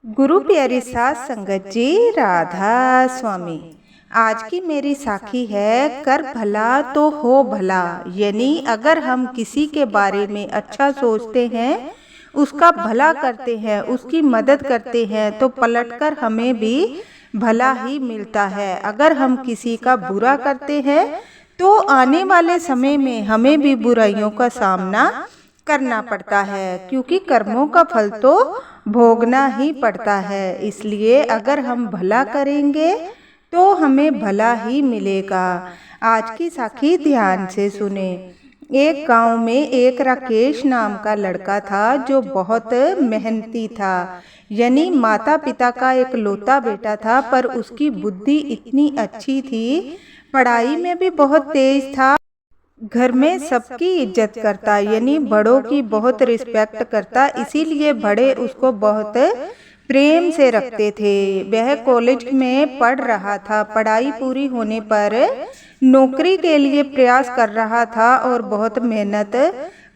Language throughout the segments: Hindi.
गुरु प्यारी साध संगत जी, राधा स्वामी। आज की मेरी साखी है कर भला तो हो भला। यानी अगर हम किसी के बारे में अच्छा सोचते हैं, उसका भला करते हैं, उसकी मदद करते हैं तो पलटकर हमें भी भला ही मिलता है। अगर हम किसी का बुरा करते हैं तो आने वाले समय में हमें भी बुराइयों का सामना करना पड़ता है, क्योंकि कर्मों का फल तो भोगना ही पड़ता है। इसलिए अगर हम भला करेंगे तो हमें भला ही मिलेगा। आज की साखी ध्यान से सुने। एक गांव में एक राकेश नाम का लड़का था जो बहुत मेहनती था। यानी माता पिता का एक लौता बेटा था, पर उसकी बुद्धि इतनी अच्छी थी, पढ़ाई में भी बहुत तेज था, घर में सबकी इज्जत करता, यानी बड़ों की बहुत रिस्पेक्ट करता। इसीलिए बड़े उसको बहुत प्रेम से रखते थे। वह कॉलेज में पढ़ रहा था। पढ़ाई पूरी होने पर नौकरी के लिए प्रयास कर रहा था और बहुत मेहनत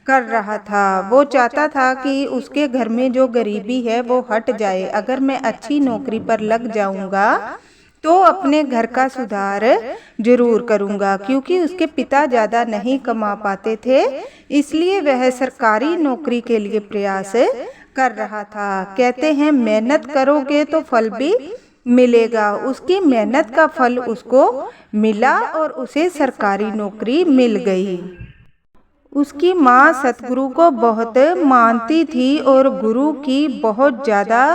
कर रहा था। वो चाहता था कि उसके घर में जो गरीबी है वो हट जाए। अगर मैं अच्छी नौकरी पर लग जाऊंगा तो अपने घर का सुधार जरूर करूंगा, क्योंकि उसके पिता ज़्यादा नहीं कमा पाते थे। इसलिए वह सरकारी नौकरी के लिए प्रयास कर रहा था। कहते हैं मेहनत करोगे तो फल भी मिलेगा। उसकी मेहनत का फल उसको मिला और उसे सरकारी नौकरी मिल गई। उसकी माँ सतगुरु को बहुत मानती थी और गुरु की बहुत ज़्यादा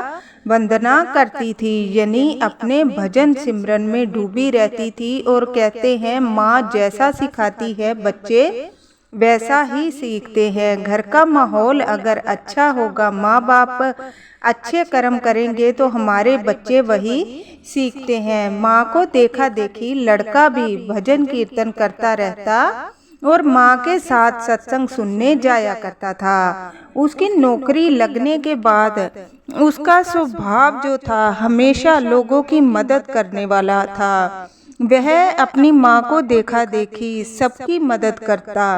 वंदना करती थी। यानी अपने भजन सिमरन में डूबी रहती थी। और कहते हैं माँ जैसा सिखाती है बच्चे वैसा ही सीखते हैं। घर का माहौल अगर अच्छा होगा, माँ बाप अच्छे कर्म करेंगे तो हमारे बच्चे वही सीखते हैं। माँ को देखा देखी लड़का भी भजन कीर्तन करता रहता और माँ के साथ सत्संग सुनने जाया करता था। उसकी नौकरी लगने के बाद उसका स्वभाव जो था हमेशा लोगों की मदद करने वाला था। वह अपनी माँ को देखा देखी सबकी मदद करता।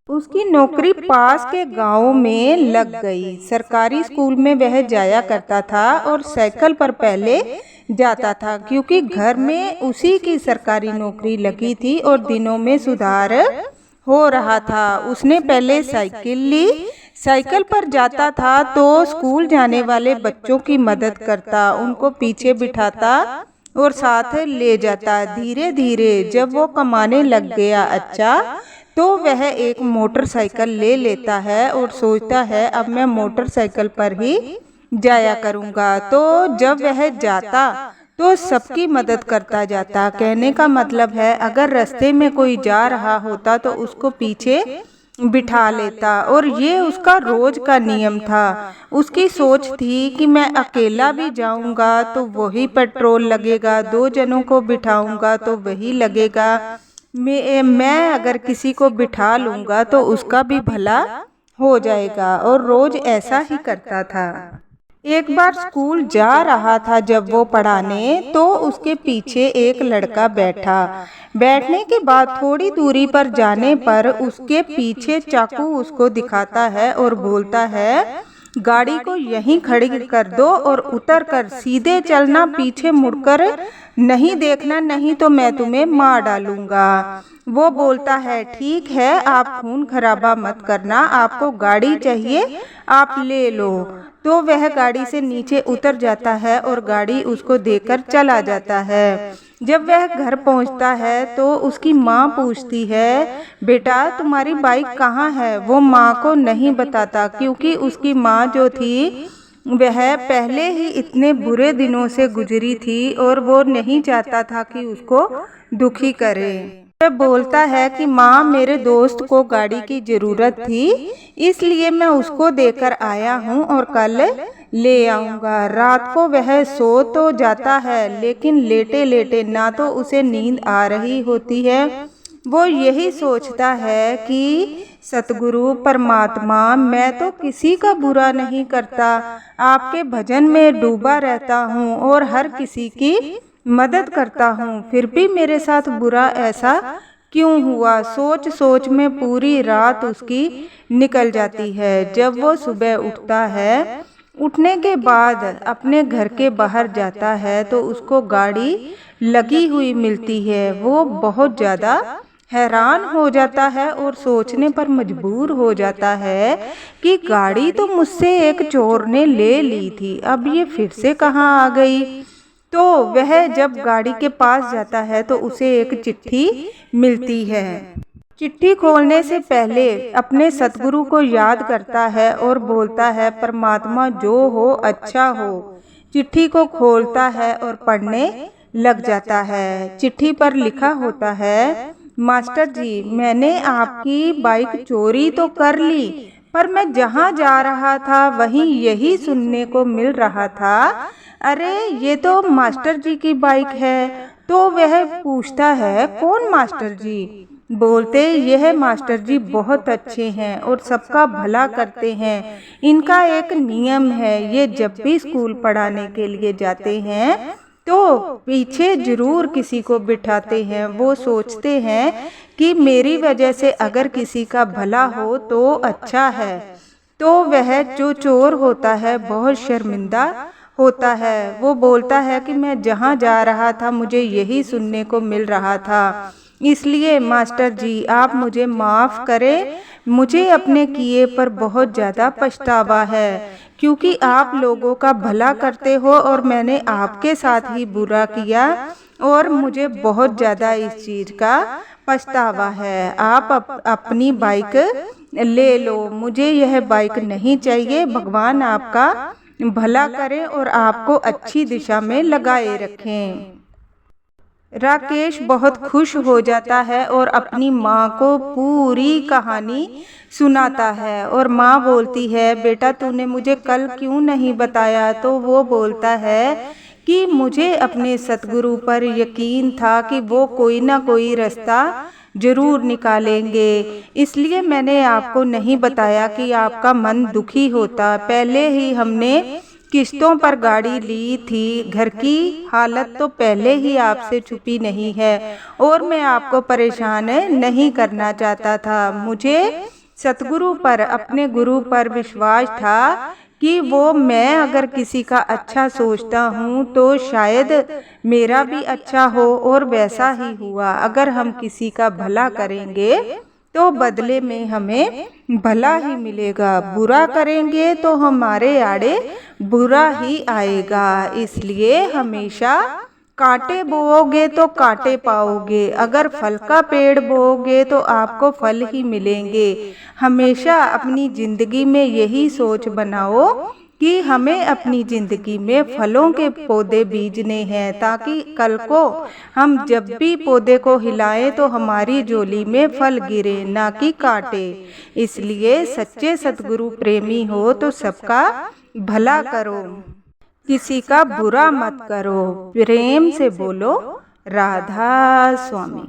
उसकी नौकरी पास के गांव में लग गई। सरकारी स्कूल में वह जाया करता था और साइकिल पर पहले जाता था, क्योंकि घर में उसी की सरकारी नौकरी लगी थी और दिनों में सुधार हो रहा था। उसने पहले साइकिल ली। साइकिल पर जाता था तो स्कूल जाने वाले बच्चों की मदद करता, उनको पीछे बिठाता और साथ ले जाता। धीरे धीरे जब वो कमाने लग गया अच्छा, तो वह एक मोटरसाइकिल ले लेता है और सोचता है अब मैं मोटरसाइकिल पर ही जाया करूंगा। तो जब वह जाता तो सबकी मदद करता जाता। कहने का मतलब है अगर रास्ते में कोई जा रहा होता तो उसको पीछे बिठा लेता, और ये उसका रोज का नियम था। उसकी सोच थी कि मैं अकेला भी जाऊंगा तो वही पेट्रोल लगेगा, दो जनों को बिठाऊंगा तो वही लगेगा, मैं अगर किसी को बिठा लूंगा तो उसका भी भला हो जाएगा। और रोज ऐसा ही करता था। एक बार स्कूल जा रहा था जब वो पढ़ाने, तो उसके पीछे एक लड़का बैठा। बैठने के बाद थोड़ी दूरी पर जाने पर उसके पीछे चाकू उसको दिखाता है और बोलता है गाड़ी को यहीं खड़ी कर दो और उतर कर सीधे चलना, पीछे मुड़कर नहीं देखना, नहीं तो मैं तुम्हें मार डालूंगा। वो बोलता है ठीक है, आप खून खराबा मत करना, आपको गाड़ी चाहिए आप ले लो। तो वह गाड़ी से नीचे उतर जाता है और गाड़ी उसको देकर चला जाता है। जब वह घर पहुंचता है तो उसकी माँ पूछती है बेटा तुम्हारी बाइक कहाँ है। वो माँ को नहीं बताता, क्योंकि उसकी माँ जो थी वह पहले ही इतने बुरे दिनों से गुजरी थी और वो नहीं चाहता था कि उसको दुखी करे। वह बोलता है कि माँ मेरे दोस्त को गाड़ी की ज़रूरत थी, इसलिए मैं उसको देकर आया हूँ और कल ले आऊँगा। रात को वह सो तो जाता है, लेकिन लेटे लेटे ना तो उसे नींद आ रही होती है। वो यही सोचता है कि सतगुरु परमात्मा मैं तो किसी का बुरा नहीं करता, आपके भजन में डूबा रहता हूँ और हर किसी की मदद करता हूँ, फिर भी मेरे साथ बुरा ऐसा क्यों हुआ। सोच सोच में पूरी रात उसकी निकल जाती है। जब वो सुबह उठता है उठने के बाद अपने घर के बाहर जाता है तो उसको गाड़ी लगी हुई मिलती है। वो बहुत ज़्यादा हैरान हो जाता है और सोचने पर मजबूर हो जाता है कि गाड़ी तो मुझसे एक चोर ने ले ली थी, अब ये फिर से कहाँ आ गई। तो वह जब गाड़ी के पास जाता है तो उसे एक चिट्ठी मिलती है। चिट्ठी खोलने से पहले अपने सतगुरु को याद करता है और बोलता है, परमात्मा जो हो अच्छा हो। चिट्ठी को खोलता है और पढ़ने लग जाता है। चिट्ठी पर लिखा होता है, मास्टर जी, मैंने आपकी बाइक चोरी तो कर ली, पर मैं जहाँ जा रहा था वहीं यही सुनने को मिल रहा था, अरे ये तो मास्टर जी की बाइक है। तो वह पूछता है, कौन मास्टर जी? बोलते, यह मास्टर जी बहुत अच्छे हैं और सबका भला करते हैं। इनका एक नियम है, ये जब भी स्कूल पढ़ाने के लिए जाते हैं तो पीछे जरूर किसी को बिठाते हैं। वो सोचते हैं कि मेरी वजह से अगर किसी का भला हो तो अच्छा है। तो वह जो चोर होता है बहुत शर्मिंदा होता है। वो बोलता है कि मैं जहाँ जा रहा था मुझे यही सुनने को मिल रहा था, इसलिए मास्टर जी आप मुझे माफ़ करें। मुझे अपने किए पर बहुत ज़्यादा पछतावा है, क्योंकि आप लोगों का भला करते हो और मैंने आपके साथ ही बुरा किया और मुझे बहुत ज़्यादा इस चीज़ का पछतावा है। आप अपनी बाइक ले लो, मुझे यह बाइक नहीं चाहिए। भगवान आपका भला करें और आपको अच्छी दिशा में लगाए रखें। राकेश बहुत खुश हो जाता है और अपनी माँ को पूरी कहानी सुनाता है और माँ बोलती है, बेटा तूने मुझे कल क्यों नहीं बताया? तो वो बोलता है कि मुझे अपने सतगुरु पर यकीन था कि वो कोई ना कोई रास्ता जरूर निकालेंगे, इसलिए मैंने आपको नहीं बताया कि आपका मन दुखी होता। पहले ही हमने किस्तों पर गाड़ी ली थी, घर की हालत तो पहले ही आपसे छुपी नहीं है और मैं आपको परेशान नहीं करना चाहता था। मुझे सतगुरु पर, अपने गुरु पर विश्वास था कि वो, मैं अगर किसी का अच्छा सोचता हूँ तो शायद मेरा भी अच्छा हो, और वैसा ही हुआ। अगर हम किसी का भला करेंगे तो बदले में हमें भला ही मिलेगा, बुरा करेंगे तो हमारे आड़े बुरा ही आएगा। इसलिए हमेशा कांटे बोओगे तो कांटे पाओगे, अगर फल का पेड़ बोओगे तो आपको फल ही मिलेंगे। हमेशा अपनी जिंदगी में यही सोच बनाओ कि हमें अपनी ज़िंदगी में फलों के पौधे बीजने हैं, ताकि कल को हम जब भी पौधे को हिलाएं तो हमारी झोली में फल गिरे, ना कि कांटे। इसलिए सच्चे सतगुरु प्रेमी हो तो सबका भला करो, किसी का बुरा मत करो। प्रेम से बोलो राधा स्वामी।